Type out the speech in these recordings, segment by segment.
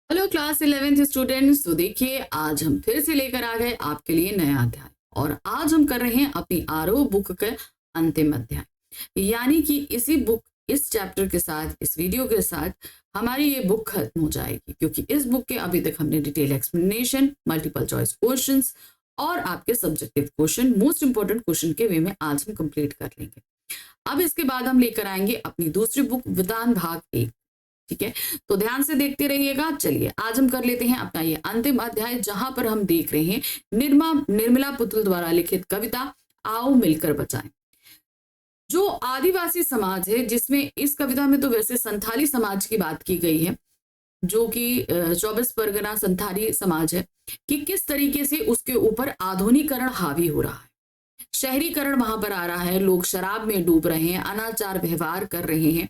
Hello class 11th students. तो देखिए आज हम फिर से लेकर आ गए आपके लिए नया अध्याय और आज हम कर रहे हैं अपनी आरओ बुक का अंतिम अध्याय। यानी कि इसी बुक इस चैप्टर के साथ इस वीडियो के साथ हमारी ये बुक खत्म हो जाएगी, क्योंकि इस बुक के अभी तक हमने detail explanation, multiple choice questions और आपके subjective question, most important question के वे में आज हम कंप्लीट कर लेंगे। अब इसके बाद हम लेकर आएंगे अपनी दूसरी बुक विधान भाग 1। ठीक है, तो ध्यान से देखते रहिएगा। चलिए आज हम कर लेते हैं अपना ये अंतिम अध्याय, जहां पर हम देख रहे हैं निर्मला पुतुल द्वारा लिखित कविता आओ मिलकर बचाएं। जो आदिवासी समाज है, जिसमें इस कविता में तो वैसे संथाली समाज की बात की गई है, जो कि 24 परगना संथाली समाज है, कि किस तरीके से उसके ऊपर आधुनिकीकरण हावी हो रहा है, शहरीकरण वहां पर आ रहा है, लोग शराब में डूब रहे हैं, अनाचार व्यवहार कर रहे हैं,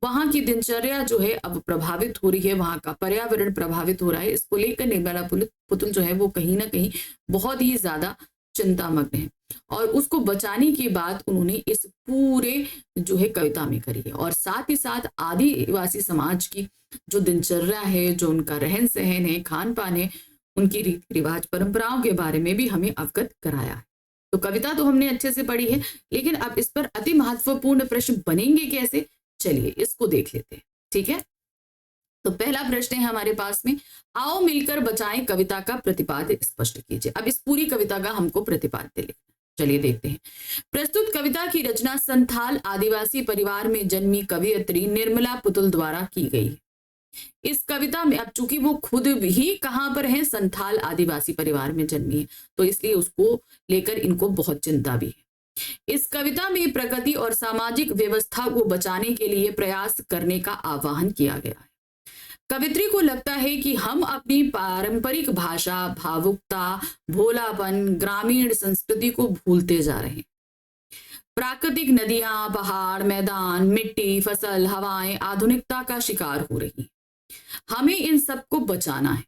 वहां की दिनचर्या जो है अब प्रभावित हो रही है, वहां का पर्यावरण प्रभावित हो रहा है। इसको लेकर निर्मला पुतुल जो है वो कहीं ना कहीं बहुत ही ज्यादा चिंतामग्न है और उसको बचाने की बात उन्होंने इस पूरे जो है कविता में करी है। और साथ ही साथ आदिवासी समाज की जो दिनचर्या है, जो उनका रहन सहन है, खान पान है, उनकी रीति रिवाज परंपराओं के बारे में भी हमें अवगत कराया है। तो कविता तो हमने अच्छे से पढ़ी है, लेकिन अब इस पर अति महत्वपूर्ण प्रश्न बनेंगे कैसे, चलिए इसको देख लेते हैं। ठीक है, तो पहला प्रश्न है हमारे पास में, आओ मिलकर बचाएं कविता का प्रतिपाद्य स्पष्ट कीजिए। अब इस पूरी कविता का हमको प्रतिपाद्य लिखना, चलिए देखते हैं। प्रस्तुत कविता की रचना संथाल आदिवासी परिवार में जन्मी कवयित्री निर्मला पुतुल द्वारा की गई। इस कविता में, अब चूंकि वो खुद भी कहां पर है, संथाल आदिवासी परिवार में जन्मी है, तो इसलिए उसको लेकर इनको बहुत चिंता भी है। इस कविता में प्रकृति और सामाजिक व्यवस्था को बचाने के लिए प्रयास करने का आह्वान किया गया है। कवित्री को लगता है कि हम अपनी पारंपरिक भाषा, भावुकता, भोलापन, ग्रामीण संस्कृति को भूलते जा रहे हैं। प्राकृतिक नदियां, पहाड़, मैदान, मिट्टी, फसल, हवाएं आधुनिकता का शिकार हो रही हैं। हमें इन सबको बचाना है।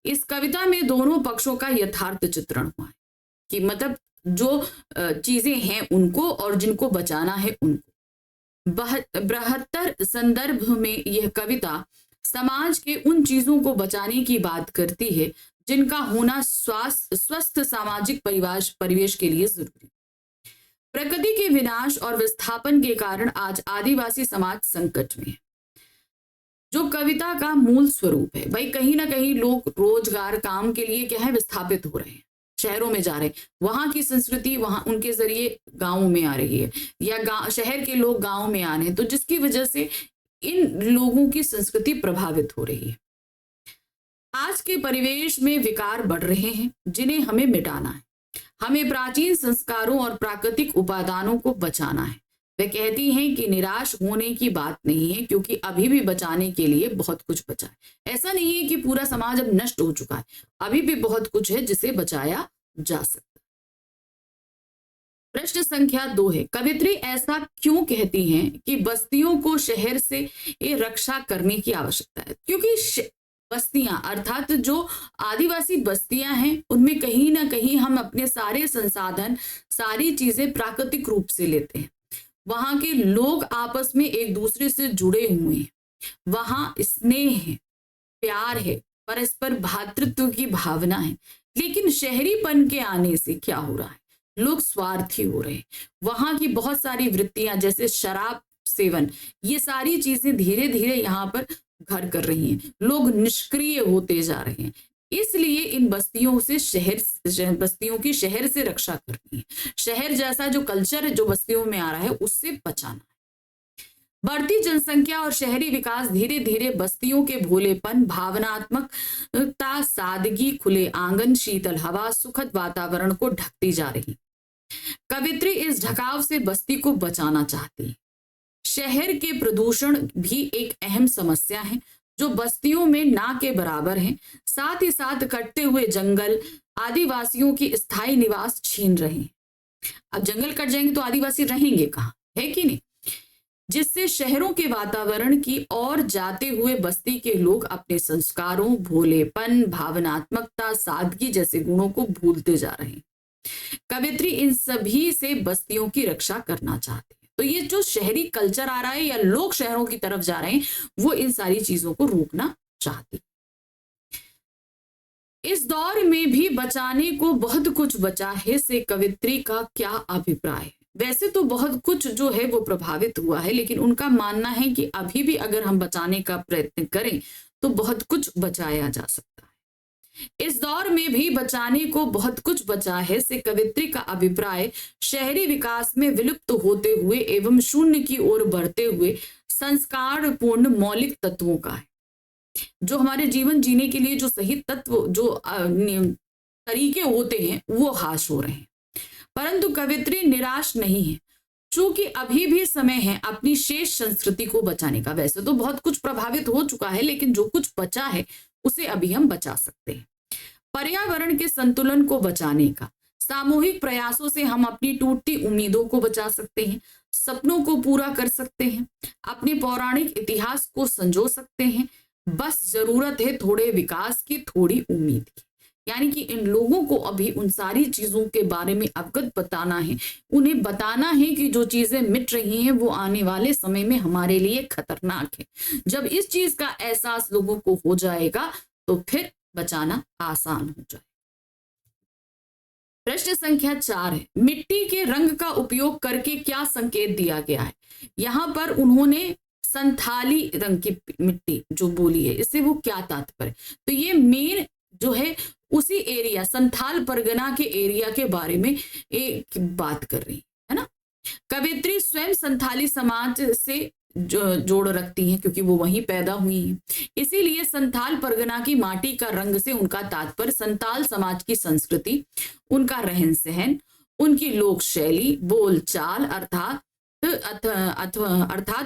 इस कविता में दोनों पक्षों का यथार्थ चित्रण हुआ है, कि मतलब जो चीजें हैं उनको और जिनको बचाना है उनको। बृहत्तर संदर्भ में यह कविता समाज के उन चीजों को बचाने की बात करती है जिनका होना स्वस्थ सामाजिक परिवेश के लिए जरूरी। प्रकृति के विनाश और विस्थापन के कारण आज आदिवासी समाज संकट में है। जो कविता का मूल स्वरूप है, भाई कहीं ना कहीं लोग रोजगार, काम के लिए क्या है, विस्थापित हो रहे हैं, शहरों में जा रहे हैं, वहां की संस्कृति वहां उनके जरिए गांवों में आ रही है, या शहर के लोग गांव में आ रहे हैं, तो जिसकी वजह से इन लोगों की संस्कृति प्रभावित हो रही है। आज के परिवेश में विकार बढ़ रहे हैं जिन्हें हमें मिटाना है। हमें प्राचीन संस्कारों और प्राकृतिक उपादानों को बचाना है। वे कहती हैं कि निराश होने की बात नहीं है, क्योंकि अभी भी बचाने के लिए बहुत कुछ बचा है। ऐसा नहीं है कि पूरा समाज अब नष्ट हो चुका है, अभी भी बहुत कुछ है जिसे बचाया जा सकता है। प्रश्न संख्या 2 है, कवित्री ऐसा क्यों कहती हैं कि बस्तियों को शहर से ये रक्षा करने की आवश्यकता है? क्योंकि बस्तियां अर्थात जो आदिवासी बस्तियां हैं, उनमें कहीं ना कहीं हम अपने सारे संसाधन, सारी चीजें प्राकृतिक रूप से लेते हैं। वहां के लोग आपस में एक दूसरे से जुड़े हुए हैं, वहां स्नेह है, प्यार है, परस्पर भातृत्व की भावना है। लेकिन शहरीपन के आने से क्या हो रहा है, लोग स्वार्थी हो रहे हैं। वहां की बहुत सारी वृत्तियां जैसे शराब सेवन, ये सारी चीजें धीरे धीरे यहाँ पर घर कर रही हैं, लोग निष्क्रिय होते जा रहे हैं। इसलिए इन बस्तियों की शहर से रक्षा करनी है। शहर जैसा जो कल्चर जो बस्तियों में आ रहा है उससे बचाना है। बढ़ती जनसंख्या और शहरी विकास धीरे धीरे बस्तियों के भोलेपन, भावनात्मकता, सादगी, खुले आंगन, शीतल हवा, सुखद वातावरण को ढकती जा रही। कवित्री इस ढकाव से बस्ती को बचाना चाहती है। शहर के प्रदूषण भी एक अहम समस्या है जो बस्तियों में ना के बराबर है। साथ ही साथ कटते हुए जंगल आदिवासियों की स्थायी निवास छीन रहे हैं। अब जंगल कट जाएंगे तो आदिवासी रहेंगे कहाँ, है कि नहीं? जिससे शहरों के वातावरण की ओर जाते हुए बस्ती के लोग अपने संस्कारों, भोलेपन, भावनात्मकता, सादगी जैसे गुणों को भूलते जा रहे हैं। कवित्री इन सभी से बस्तियों की रक्षा करना चाहती है। तो ये जो शहरी कल्चर आ रहा है या लोग शहरों की तरफ जा रहे हैं, वो इन सारी चीजों को रोकना चाहती है। इस दौर में भी बचाने को बहुत कुछ बचा है से कवित्री का क्या अभिप्राय है? वैसे तो बहुत कुछ जो है वो प्रभावित हुआ है, लेकिन उनका मानना है कि अभी भी अगर हम बचाने का प्रयत्न करें तो बहुत कुछ बचाया जा सकता है। इस दौर में भी बचाने को बहुत कुछ बचा है से कवित्री का अभिप्राय शहरी विकास में विलुप्त होते हुए एवं शून्य की ओर बढ़ते हुए संस्कारपूर्ण मौलिक तत्वों का है। जो हमारे जीवन जीने के लिए जो सही तत्व जो तरीके होते हैं वो हाश हो रहे हैं। परंतु कवित्री निराश नहीं है, चूंकि अभी भी समय है अपनी शेष संस्कृति को बचाने का। वैसे तो बहुत कुछ प्रभावित हो चुका है, लेकिन जो कुछ बचा है उसे अभी हम बचा सकते हैं। पर्यावरण के संतुलन को बचाने का सामूहिक प्रयासों से हम अपनी टूटती उम्मीदों को बचा सकते हैं, सपनों को पूरा कर सकते हैं, अपने पौराणिक इतिहास को संजो सकते हैं। बस जरूरत है थोड़े विकास की, थोड़ी उम्मीद की। यानी कि इन लोगों को अभी उन सारी चीजों के बारे में अवगत बताना है, उन्हें बताना है कि जो चीजें मिट रही हैं वो आने वाले समय में हमारे लिए खतरनाक है। जब इस चीज का एहसास लोगों को हो जाएगा तो फिर बचाना आसान हो जाएगा। प्रश्न संख्या 4 है, मिट्टी के रंग का उपयोग करके क्या संकेत दिया गया है? यहां पर उन्होंने संथाली रंग की मिट्टी जो बोली है, इससे वो क्या तात्पर्य? तो ये मेन जो है उसी एरिया संथाल परगना के एरिया के बारे में एक बात कर रही है ना। कवित्री स्वयं संथाली समाज से जोड़ रखती हैं क्योंकि वो वहीं पैदा हुई हैं। इसीलिए संथाल परगना की माटी का रंग से उनका तात्पर्य संथाल समाज की संस्कृति, उनका रहन सहन, उनकी लोक शैली, बोल चाल अर्थात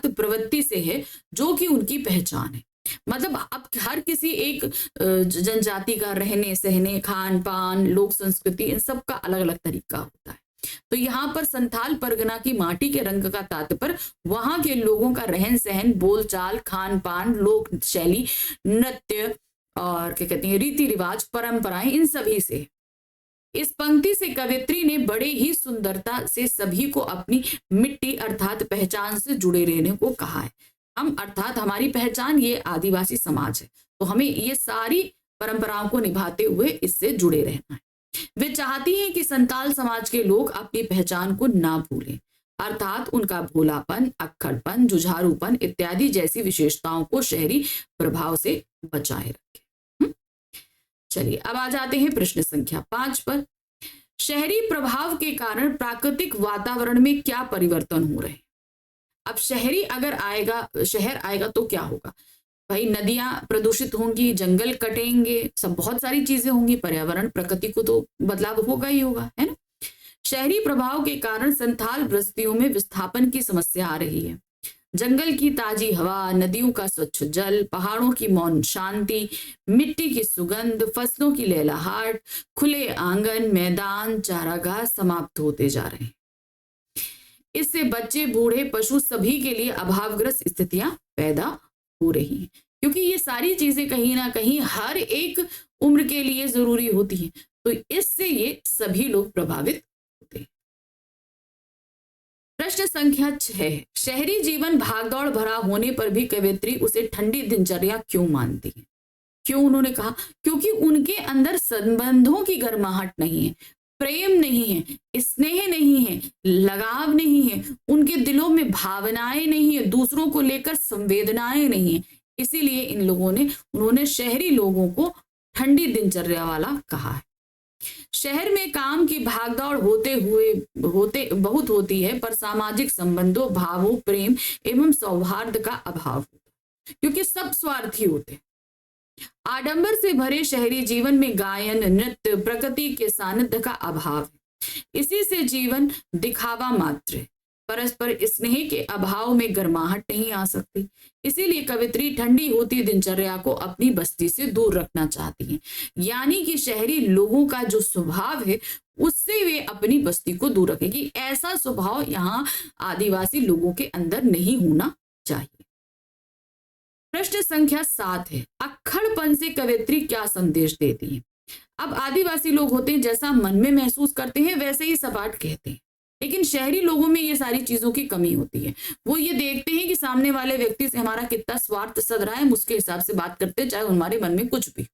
प्रवृत्ति से है, जो कि उनकी पहचान है। मतलब अब हर किसी एक जनजाति का रहने सहने, खान पान, लोक संस्कृति, इन सब का अलग अलग तरीका होता है। तो यहाँ पर संथाल परगना की माटी के रंग का तात्पर्य वहां के लोगों का रहन सहन, बोलचाल, खान पान, लोक शैली, नृत्य और क्या कहते हैं रीति रिवाज, परंपराएं, इन सभी से। इस पंक्ति से कवित्री ने बड़े ही सुंदरता से सभी को अपनी मिट्टी अर्थात पहचान से जुड़े रहने को कहा है। हम अर्थात हमारी पहचान ये आदिवासी समाज है, तो हमें ये सारी परंपराओं को निभाते हुए इससे जुड़े रहना है। वे चाहती हैं कि संताल समाज के लोग अपनी पहचान को ना भूलें, अर्थात उनका भोलापन, अक्खड़पन, जुझारूपन इत्यादि जैसी विशेषताओं को शहरी प्रभाव से बचाए रखें। चलिए अब आ जाते हैं प्रश्न संख्या 5 पर। शहरी प्रभाव के कारण प्राकृतिक वातावरण में क्या परिवर्तन हो रहे हैं? अब शहर आएगा तो क्या होगा भाई? नदियां प्रदूषित होंगी, जंगल कटेंगे, सब बहुत सारी चीजें होंगी, पर्यावरण प्रकृति को तो बदलाव होगा ही होगा, है ना। शहरी प्रभाव के कारण संथाल बस्तियों में विस्थापन की समस्या आ रही है। जंगल की ताजी हवा, नदियों का स्वच्छ जल, पहाड़ों की मौन शांति, मिट्टी की सुगंध, फसलों की लहलहाट, खुले आंगन, मैदान, चारागाह समाप्त होते जा रहे हैं। इससे बच्चे, बूढ़े, पशु सभी के लिए अभावग्रस्त स्थितियां पैदा हो रही हैं, क्योंकि ये सारी चीजें कहीं ना कहीं हर एक उम्र के लिए जरूरी होती हैं, तो इससे ये सभी लोग प्रभावित होते हैं। प्रश्न संख्या 6, शहरी जीवन भागदौड़ भरा होने पर भी कवित्री उसे ठंडी दिनचर्या क्यों मानती है? क्यों उन्होंने कहा? क्योंकि उनके अंदर संबंधों की गर्माहट नहीं है, प्रेम नहीं है, स्नेह नहीं है, लगाव नहीं है, उनके दिलों में भावनाएं नहीं है, दूसरों को लेकर संवेदनाएं नहीं है। इसीलिए उन्होंने शहरी लोगों को ठंडी दिनचर्या वाला कहा है। शहर में काम की भागदौड़ होते बहुत होती है, पर सामाजिक संबंधों, भावों, प्रेम एवं सौहार्द का अभाव होता है, क्योंकि सब स्वार्थी होते हैं। आडंबर से भरे शहरी जीवन में गायन, नृत्य, प्रकृति के सानिध्य का अभाव है। इसी से जीवन दिखावा मात्र है, परस्पर स्नेह के अभाव में गर्माहट नहीं आ सकती। इसीलिए कवित्री ठंडी होती दिनचर्या को अपनी बस्ती से दूर रखना चाहती हैं। यानी कि शहरी लोगों का जो स्वभाव है उससे वे अपनी बस्ती को दूर रखेगी। ऐसा स्वभाव यहाँ आदिवासी लोगों के अंदर नहीं होना चाहिए। प्रश्न संख्या 7 है, अक्खड़पन से कवित्री क्या संदेश देती है? अब आदिवासी लोग होते हैं जैसा मन में महसूस करते हैं वैसे ही सपाट कहते हैं, लेकिन शहरी लोगों में ये सारी चीजों की कमी होती है। वो ये देखते हैं कि सामने वाले व्यक्ति से हमारा कितना स्वार्थ सध रहा है, हम उसके हिसाब से बात करते हैं, चाहे हमारे मन में कुछ भी।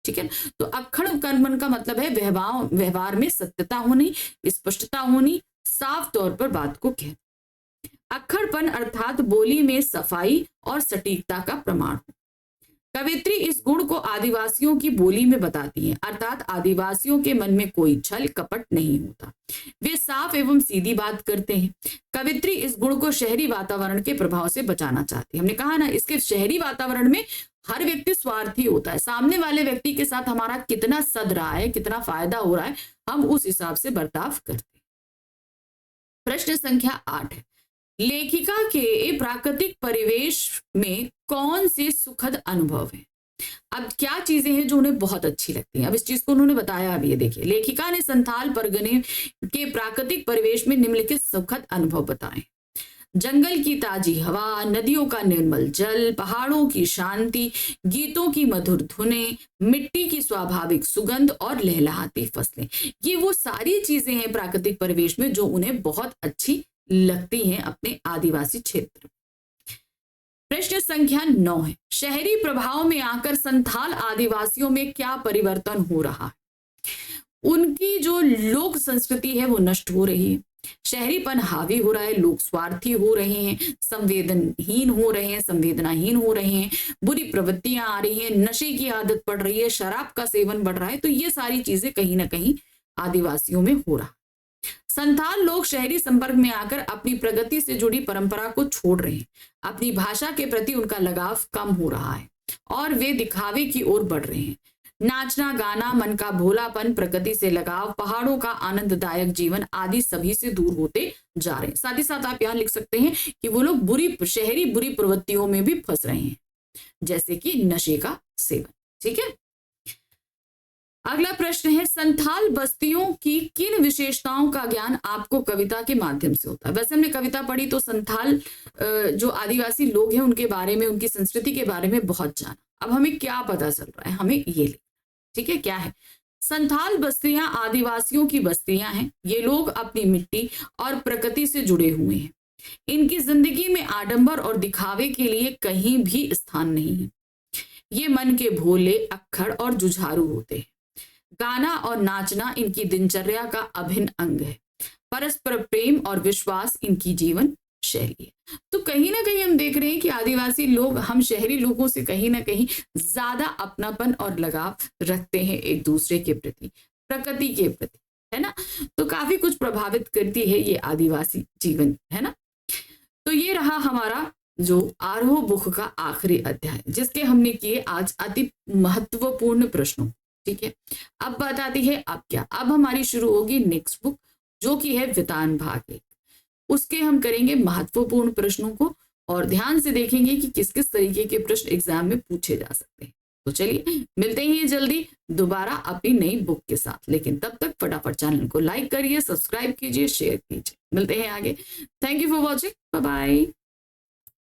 ठीक है। तो अक्खड़ कर्मण का मतलब है व्यवहार में सत्यता होनी, स्पष्टता होनी, साफ तौर पर बात को कहना। अक्खड़पन अर्थात बोली में सफाई और सटीकता का प्रमाण। कवित्री इस गुण को आदिवासियों की बोली में बताती हैं, अर्थात आदिवासियों के मन में कोई छल कपट नहीं होता, वे साफ एवं सीधी बात करते हैं। कवित्री इस गुण को शहरी वातावरण के प्रभाव से बचाना चाहती है। हमने कहा ना, इसके शहरी वातावरण में हर व्यक्ति स्वार्थी होता है, सामने वाले व्यक्ति के साथ हमारा कितना सद रहा है, कितना फायदा हो रहा है, हम उस हिसाब से बर्ताव करते हैं। प्रश्न संख्या 8 है, लेखिका के प्राकृतिक परिवेश में कौन से सुखद अनुभव हैं? अब क्या चीजें हैं जो उन्हें बहुत अच्छी लगती हैं? अब इस चीज को उन्होंने बताया। अब ये देखिए, लेखिका ने संथाल परगने के प्राकृतिक परिवेश में निम्नलिखित सुखद अनुभव बताए। जंगल की ताजी हवा, नदियों का निर्मल जल, पहाड़ों की शांति, गीतों की मधुर धुनें, मिट्टी की स्वाभाविक सुगंध और लहलहाती फसलें। ये वो सारी चीजें हैं प्राकृतिक परिवेश में जो उन्हें बहुत अच्छी लगती हैं अपने आदिवासी क्षेत्र। प्रश्न संख्या 9 है, शहरी प्रभाव में आकर संथाल आदिवासियों में क्या परिवर्तन हो रहा है? उनकी जो लोक संस्कृति है वो नष्ट हो रही है, शहरीपन हावी हो रहा है, लोग स्वार्थी हो रहे हैं, संवेदनहीन हो रहे हैं, संवेदनाहीन हो रहे हैं, बुरी प्रवृत्तियां आ रही हैं, नशे की आदत पड़ रही है, शराब का सेवन बढ़ रहा है। तो ये सारी चीजें कहीं ना कहीं आदिवासियों में हो रहा है। संथाल लोग शहरी संपर्क में आकर अपनी प्रगति से जुड़ी परंपरा को छोड़ रहे हैं, अपनी भाषा के प्रति उनका लगाव कम हो रहा है और वे दिखावे की ओर बढ़ रहे हैं। नाचना गाना, मन का भोलापन, प्रकृति से लगाव, पहाड़ों का आनंददायक जीवन आदि सभी से दूर होते जा रहे हैं। साथ ही साथ आप यहाँ लिख सकते हैं कि वो लोग शहरी बुरी प्रवृत्तियों में भी फंस रहे हैं, जैसे कि नशे का सेवन। ठीक है, अगला प्रश्न है, संथाल बस्तियों की किन विशेषताओं का ज्ञान आपको कविता के माध्यम से होता है? वैसे हमने कविता पढ़ी तो संथाल जो आदिवासी लोग हैं उनके बारे में, उनकी संस्कृति के बारे में बहुत जाना। अब हमें क्या पता चल रहा है, हमें ये लिखना। ठीक है, क्या है? संथाल बस्तियां आदिवासियों की बस्तियां हैं। ये लोग अपनी मिट्टी और प्रकृति से जुड़े हुए हैं। इनकी जिंदगी में आडंबर और दिखावे के लिए कहीं भी स्थान नहीं है। ये मन के भोले, अक्खड़ और जुझारू होते हैं। गाना और नाचना इनकी दिनचर्या का अभिन्न अंग है। परस्पर प्रेम और विश्वास इनकी जीवन शैली है। तो कहीं ना कहीं हम देख रहे हैं कि आदिवासी लोग हम शहरी लोगों से कहीं ना कहीं ज्यादा अपनापन और लगाव रखते हैं एक दूसरे के प्रति, प्रकृति के प्रति, है ना। तो काफी कुछ प्रभावित करती है ये आदिवासी जीवन, है ना। तो ये रहा हमारा जो आरोह बुक का आखिरी अध्याय, जिसके हमने किए आज अति महत्वपूर्ण प्रश्नों। ठीक है, अब बात आती है अब क्या, अब हमारी शुरू होगी नेक्स्ट बुक जो कि है वितान भाग 1। उसके हम करेंगे महत्वपूर्ण प्रश्नों को और ध्यान से देखेंगे कि किस किस तरीके के प्रश्न एग्जाम में पूछे जा सकते हैं। तो चलिए मिलते हैं जल्दी दोबारा अपनी नई बुक के साथ, लेकिन तब तक फटाफट चैनल को लाइक करिए, सब्सक्राइब कीजिए, शेयर कीजिए। मिलते हैं आगे। Thank you for watching, bye bye.